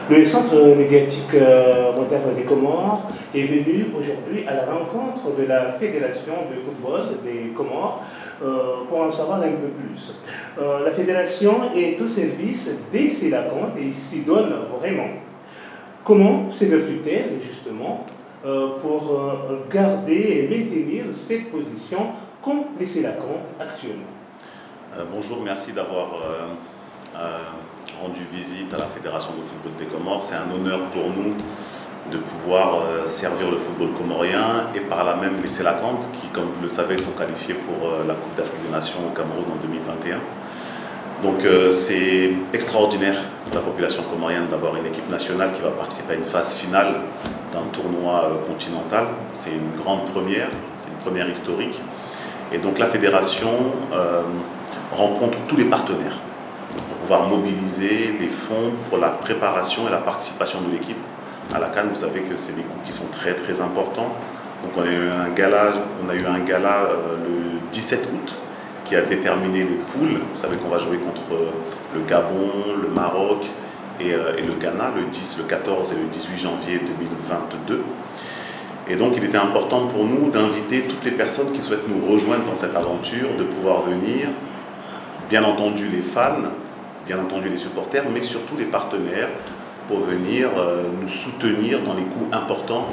Le centre médiatique moderne des Comores est venu aujourd'hui à la rencontre de la Fédération de football des Comores pour en savoir un peu plus. La fédération est au service des Sélacontes et s'y donne vraiment. Comment s'évertue-t-elle justement pour garder et maintenir cette position qu'ont les Sélacontes actuellement? Bonjour, merci d'avoir rendu visite à la Fédération de football des Comores. C'est un honneur pour nous de pouvoir servir le football comorien et par là même les Sélacontes qui, comme vous le savez, sont qualifiés pour la Coupe d'Afrique des Nations au Cameroun en 2021. Donc c'est extraordinaire pour la population comorienne d'avoir une équipe nationale qui va participer à une phase finale d'un tournoi continental. C'est une grande première, c'est une première historique. Et donc la fédération rencontre tous les partenaires pour pouvoir mobiliser les fonds pour la préparation et la participation de l'équipe. À la CAN, vous savez que c'est des coupes qui sont très très importants. Donc on a eu un gala, le 17 août qui a déterminé les poules. Vous savez qu'on va jouer contre le Gabon, le Maroc et le Ghana le 10, le 14 et le 18 janvier 2022. Et donc il était important pour nous d'inviter toutes les personnes qui souhaitent nous rejoindre dans cette aventure, de pouvoir venir, bien entendu les fans, bien entendu les supporters, mais surtout les partenaires pour venir nous soutenir dans les coûts importants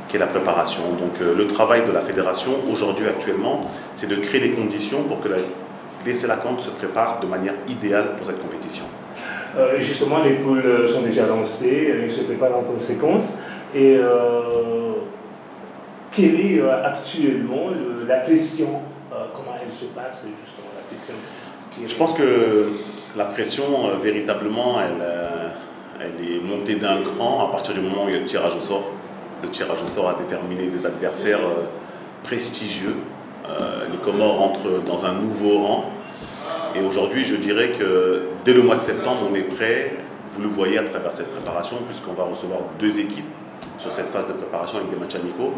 qu'est la préparation. Donc le travail de la fédération aujourd'hui actuellement, c'est de créer les conditions pour que les Sélacontes se préparent de manière idéale pour cette compétition. Justement, les poules sont déjà lancées, ils se préparent en conséquence. Et quelle est actuellement la pression, comment elle se passe justement la pression? Je pense que la pression, véritablement, elle est montée d'un cran à partir du moment où il y a le tirage au sort. Le tirage au sort a déterminé des adversaires prestigieux. Les Comores rentrent dans un nouveau rang. Et aujourd'hui, je dirais que dès le mois de septembre, on est prêt. Vous le voyez à travers cette préparation, puisqu'on va recevoir 2 équipes sur cette phase de préparation avec des matchs amicaux.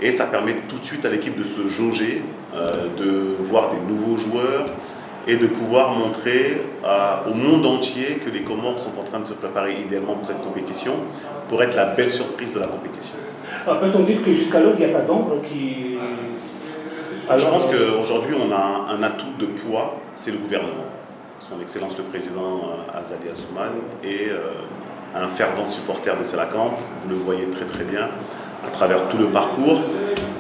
Et ça permet tout de suite à l'équipe de se jauger, de voir des nouveaux joueurs et de pouvoir montrer au monde entier que les Comores sont en train de se préparer idéalement pour cette compétition, pour être la belle surprise de la compétition. Peut-on dire que jusqu'alors, il n'y a pas d'ombre qui... Je pense qu'aujourd'hui, on a un atout de poids, c'est le gouvernement. Son Excellence le Président Azali Assoumane est un fervent supporter des Sélacontes, vous le voyez très très bien à travers tout le parcours,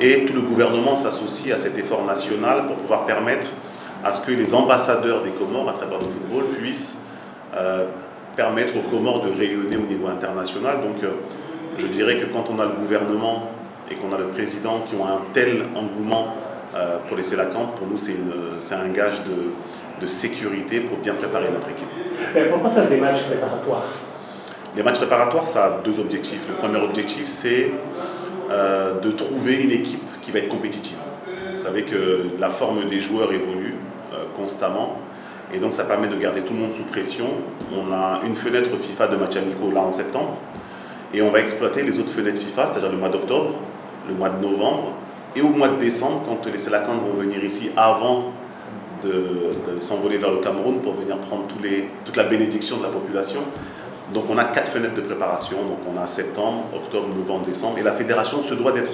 et tout le gouvernement s'associe à cet effort national pour pouvoir permettre à ce que les ambassadeurs des Comores à travers le football puissent permettre aux Comores de rayonner au niveau international. Donc je dirais que quand on a le gouvernement et qu'on a le président qui ont un tel engouement pour les Sélacontes, pour nous c'est un gage de sécurité pour bien préparer notre équipe. Pourquoi faire des matchs préparatoires? Les matchs préparatoires, ça a 2 objectifs. Le premier objectif, c'est de trouver une équipe qui va être compétitive. Vous savez que la forme des joueurs évolue constamment et donc ça permet de garder tout le monde sous pression. On a une fenêtre FIFA de matchs amicaux là en septembre et on va exploiter les autres fenêtres FIFA, c'est-à-dire le mois d'octobre, le mois de novembre et au mois de décembre quand les Sélacontes vont venir ici avant de s'envoler vers le Cameroun pour venir prendre toute la bénédiction de la population. Donc on a 4 fenêtres de préparation, donc on a septembre, octobre, novembre, décembre, et la fédération se doit d'être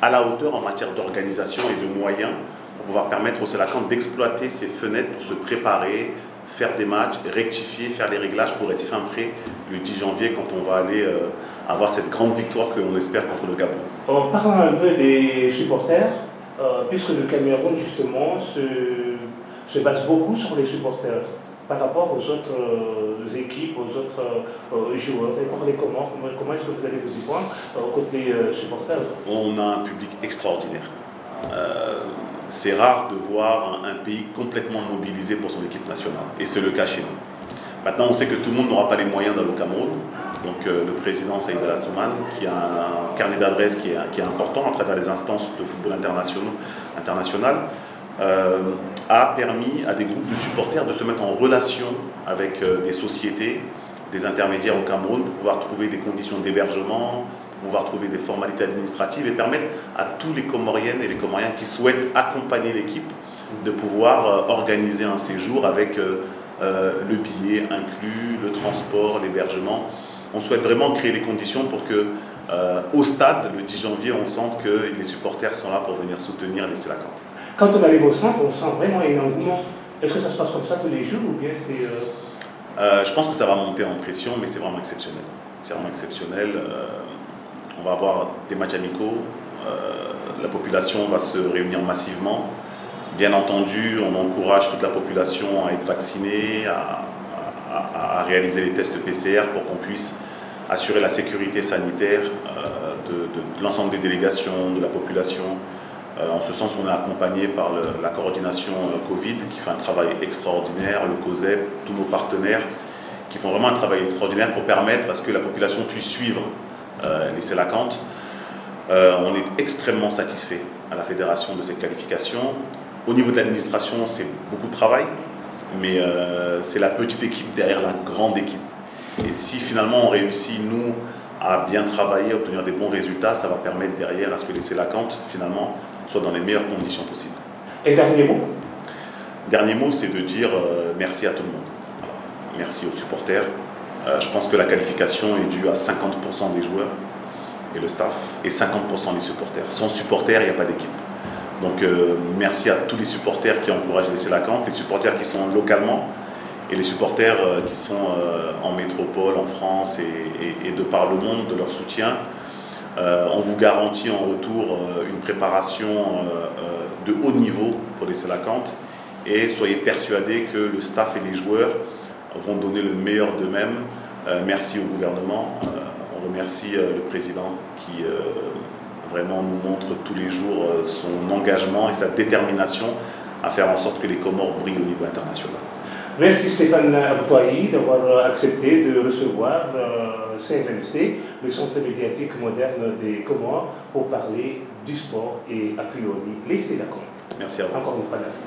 à la hauteur en matière d'organisation et de moyens pour pouvoir permettre aux Sélacontes d'exploiter ces fenêtres pour se préparer, faire des matchs, rectifier, faire des réglages pour être fin prêt le 10 janvier quand on va aller avoir cette grande victoire que l'on espère contre le Gabon. En parlant un peu des supporters, puisque le Cameroun justement se base beaucoup sur les supporters par rapport aux autres équipes, aux autres joueurs. Et pour les Comores, comment est-ce que vous allez vous y prendre côté supporters? On a un public extraordinaire. C'est rare de voir un pays complètement mobilisé pour son équipe nationale. Et c'est le cas chez nous. Maintenant, on sait que tout le monde n'aura pas les moyens dans le Cameroun. Donc le président Saïd Assoumane, qui a un carnet d'adresses qui est important à travers les instances de football international, a permis à des groupes de supporters de se mettre en relation avec des sociétés, des intermédiaires au Cameroun pour pouvoir trouver des conditions d'hébergement, pour pouvoir trouver des formalités administratives et permettre à tous les Comoriennes et les Comoriens qui souhaitent accompagner l'équipe de pouvoir organiser un séjour avec le billet inclus, le transport, l'hébergement. on souhaite vraiment créer les conditions pour que au stade, le 10 janvier, on sente que les supporters sont là pour venir soutenir les Sélacantes. Quand on arrive au centre, on sent vraiment un engouement. Est-ce que ça se passe comme ça tous les jours ou bien c'est... Je pense que ça va monter en pression, mais c'est vraiment exceptionnel. C'est vraiment exceptionnel. On va avoir des matchs amicaux. La population va se réunir massivement. Bien entendu, on encourage toute la population à être vaccinée, à réaliser les tests PCR pour qu'on puisse assurer la sécurité sanitaire de l'ensemble des délégations, de la population. En ce sens, on est accompagné par la coordination Covid qui fait un travail extraordinaire, le COSEP, tous nos partenaires qui font vraiment un travail extraordinaire pour permettre à ce que la population puisse suivre les Sélacantes. On est extrêmement satisfait à la fédération de cette qualification. Au niveau de l'administration, c'est beaucoup de travail, mais c'est la petite équipe derrière la grande équipe. Et si finalement on réussit, nous, à bien travailler, à obtenir des bons résultats, ça va permettre derrière à ce que les Sélacantes, finalement, soient dans les meilleures conditions possibles. Et dernier mot? Dernier mot, c'est de dire merci à tout le monde. Alors, merci aux supporters. Je pense que la qualification est due à 50% des joueurs et le staff, et 50% des supporters. Sans supporters, il n'y a pas d'équipe. Donc merci à tous les supporters qui encouragent les Sélacantes, les supporters qui sont localement, et les supporters qui sont en métropole, en France et de par le monde, de leur soutien. On vous garantit en retour une préparation de haut niveau pour les Sélacantes et soyez persuadés que le staff et les joueurs vont donner le meilleur d'eux-mêmes. Merci au gouvernement, on remercie le président qui vraiment nous montre tous les jours son engagement et sa détermination à faire en sorte que les Comores brillent au niveau international. Merci Stéphane Abouaï d'avoir accepté de recevoir CMMC, le Centre médiatique moderne des Comores, pour parler du sport et a priori les Sélacantes. Merci à vous. Encore une fois, merci.